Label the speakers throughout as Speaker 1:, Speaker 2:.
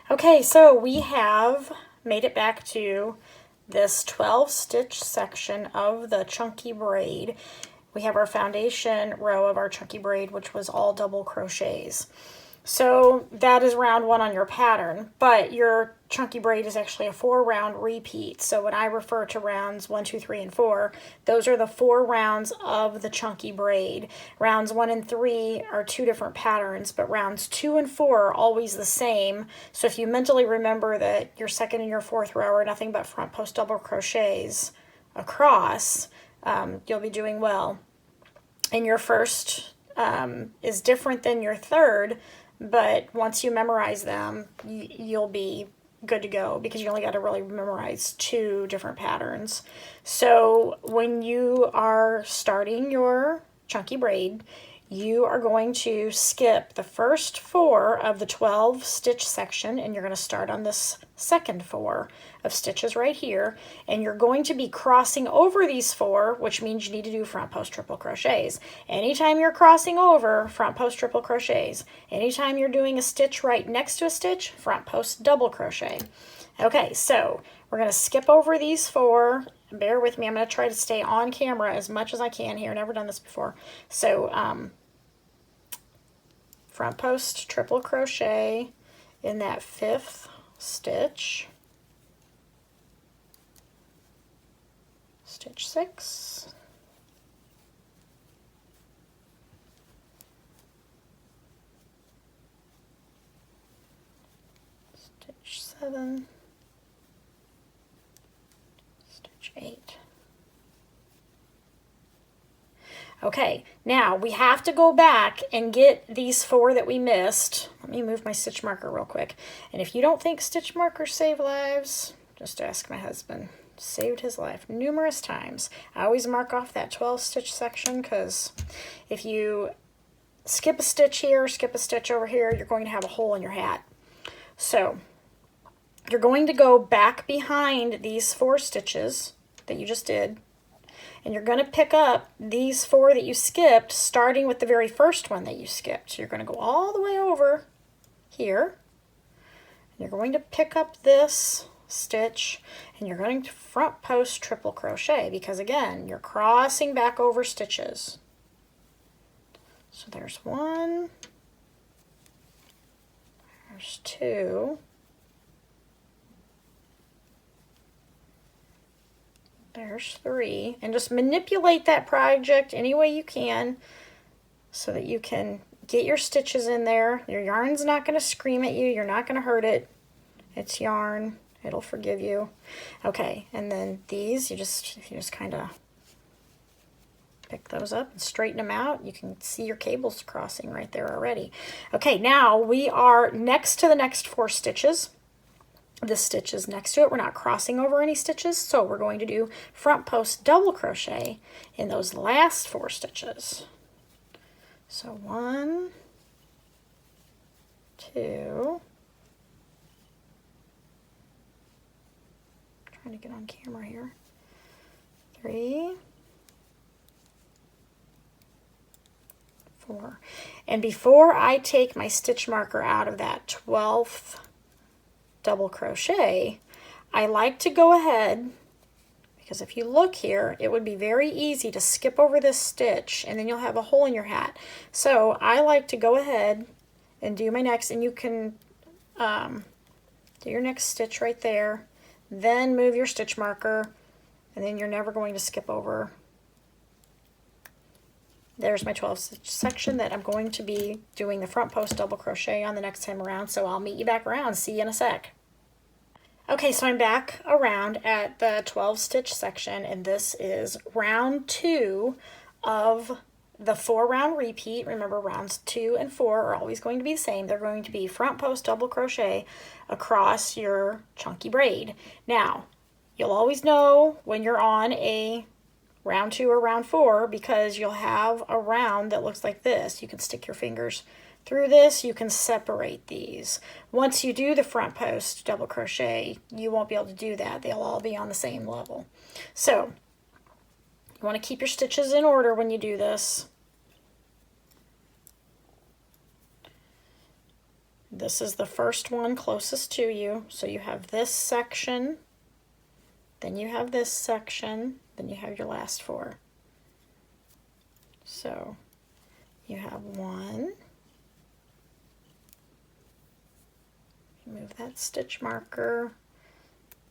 Speaker 1: Okay, so we have made it back to this 12 stitch section of the chunky braid. We have our foundation row of our chunky braid, which was all double crochets. So that is round 1 on your pattern, but your chunky braid is actually a 4-round repeat. So when I refer to rounds 1, 2, 3, and 4, those are the 4 rounds of the chunky braid. Rounds 1 and 3 are 2 different patterns, but rounds 2 and 4 are always the same. So if you mentally remember that your 2nd and your 4th row are nothing but front post double crochets across, you'll be doing well. And your first is different than your 3rd, but once you memorize them, you'll be good to go because you only got to really memorize 2 different patterns. So when you are starting your chunky braid, you are going to skip the first 4 of the 12 stitch section, and you're going to start on this second 4 of stitches right here, and you're going to be crossing over these 4, which means you need to do front post triple crochets. Anytime you're crossing over, front post triple crochets. Anytime you're doing a stitch right next to a stitch, front post double crochet. Okay, so we're going to skip over these 4. Bear with me. I'm going to try to stay on camera as much as I can here. Never done this before. So front post triple crochet in that 5th stitch. Stitch 6. Stitch 7. Stitch 8. Okay, now we have to go back and get these 4 that we missed. Let me move my stitch marker real quick. And if you don't think stitch markers save lives, just ask my husband. Saved his life numerous times. I always mark off that 12 stitch section because if you skip a stitch here, skip a stitch over here, you're going to have a hole in your hat. So you're going to go back behind these 4 stitches that you just did, and you're going to pick up these 4 that you skipped, starting with the very first one that you skipped. So you're going to go all the way over here, and you're going to pick up this stitch, and you're going to front post triple crochet because again, you're crossing back over stitches. So there's 1, there's 2, there's 3, and just manipulate that project any way you can so that you can get your stitches in there. Your yarn's not going to scream at you. You're not going to hurt it. It's yarn. It'll forgive you. Okay, and then these, you just kind of pick those up and straighten them out. You can see your cables crossing right there already. Okay, now we are next to the next 4 stitches. This stitch is next to it. We're not crossing over any stitches, so we're going to do front post double crochet in those last 4 stitches. So 1, 2, trying to get on camera here, 3, 4. And before I take my stitch marker out of that 12th double crochet, I like to go ahead, because if you look here, it would be very easy to skip over this stitch and then you'll have a hole in your hat. So I like to go ahead and do my next, and you can do your next stitch right there, then move your stitch marker, and then you're never going to skip over. There's my 12 stitch section that I'm going to be doing the front post double crochet on the next time around, so I'll meet you back around. See you in a sec. Okay, so I'm back around at the 12 stitch section, and this is round 2 of the 4-round repeat. Remember, rounds 2 and 4 are always going to be the same. They're going to be front post double crochet across your chunky braid. Now, you'll always know when you're on a round 2 or round 4 because you'll have a round that looks like this. You can stick your fingers through this, you can separate these. Once you do the front post double crochet, you won't be able to do that. They'll all be on the same level. So you want to keep your stitches in order when you do this. this is the first one closest to you. So you have this section, then you have this section, then you have your last 4. So you have 1. Move that stitch marker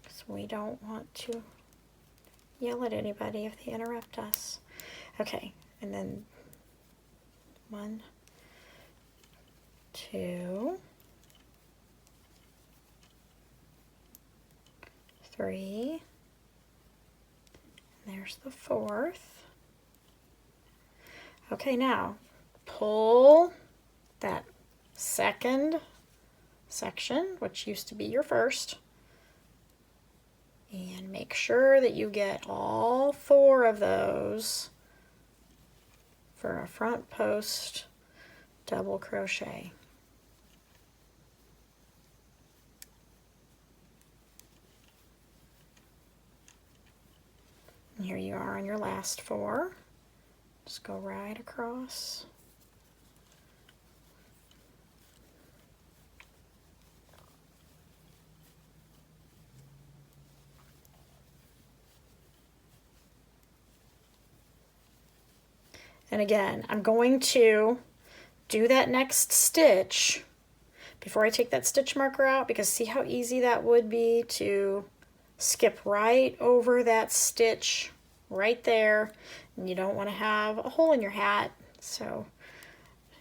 Speaker 1: because we don't want to yell at anybody if they interrupt us. Okay, and then 1, 2, 3, and there's the 4th. Okay, now pull that second section, which used to be your first, and make sure that you get all 4 of those for a front post double crochet. And here you are on your last 4. Just go right across. And again, I'm going to do that next stitch before I take that stitch marker out, because see how easy that would be to skip right over that stitch right there, and you don't want to have a hole in your hat. So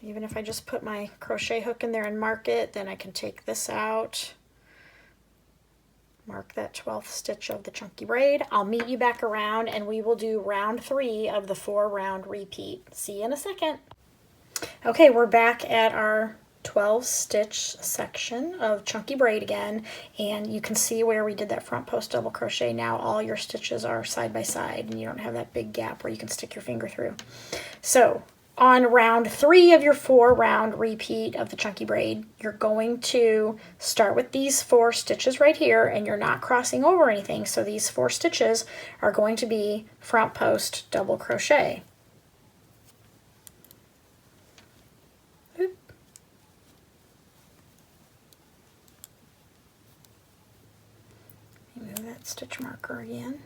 Speaker 1: even if I just put my crochet hook in there and mark it, then I can take this out, mark that 12th stitch of the chunky braid. I'll meet you back around and we will do round 3 of the 4 round repeat. See you in a second. Okay, we're back at our 12 stitch section of chunky braid again, and you can see where we did that front post double crochet. Now all your stitches are side by side and you don't have that big gap where you can stick your finger through. So on round 3 of your 4 round repeat of the chunky braid, you're going to start with these 4 stitches right here, and you're not crossing over anything. So these 4 stitches are going to be front post double crochet. Oop. Move that stitch marker again.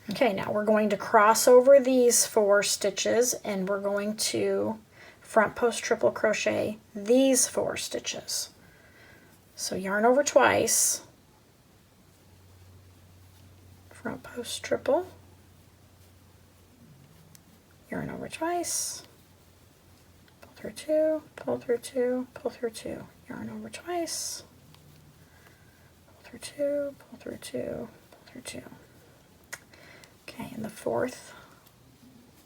Speaker 1: Okay, now we're going to cross over these 4 stitches and we're going to front post triple crochet these 4 stitches. So yarn over twice, front post triple, yarn over twice, pull through 2, pull through 2, pull through 2, yarn over twice, pull through 2, pull through 2, pull through 2. Okay, and the 4th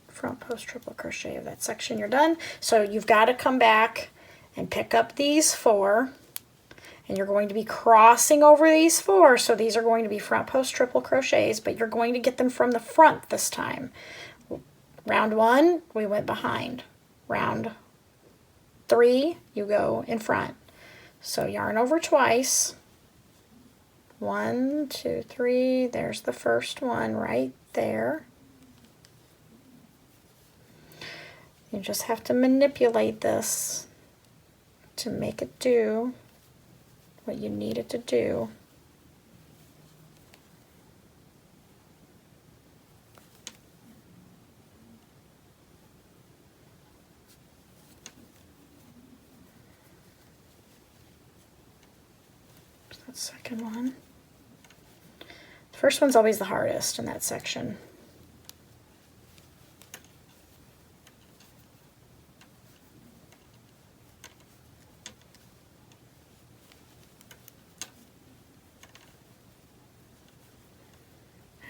Speaker 1: front post triple crochet of that section, you're done. So you've got to come back and pick up these 4, and you're going to be crossing over these 4. So these are going to be front post triple crochets, but you're going to get them from the front this time. Round 1, we went behind. Round 3, you go in front. So yarn over twice. 1, 2, 3, there's the first one right there. You just have to manipulate this to make it do what you need it to do. There's that second one. The first one's always the hardest in that section.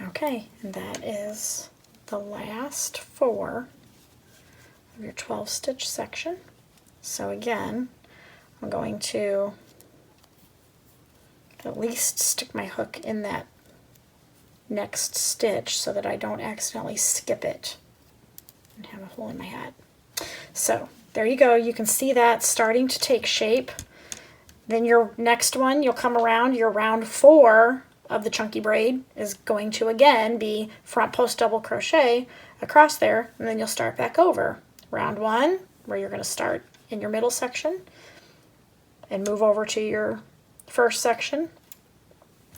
Speaker 1: Okay, and that is the last 4 of your 12 stitch section. So again, I'm going to at least stick my hook in that next stitch so that I don't accidentally skip it and have a hole in my hat. So there you go. You can see that starting to take shape. Then your next one, you'll come around, your round 4 of the chunky braid is going to again be front post double crochet across there, and then you'll start back over. Round 1, where you're going to start in your middle section and move over to your first section,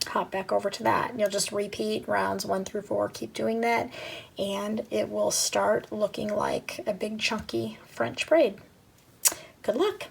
Speaker 1: hop back over to that. And you'll just repeat rounds 1 through 4, keep doing that, and it will start looking like a big chunky French braid. Good luck!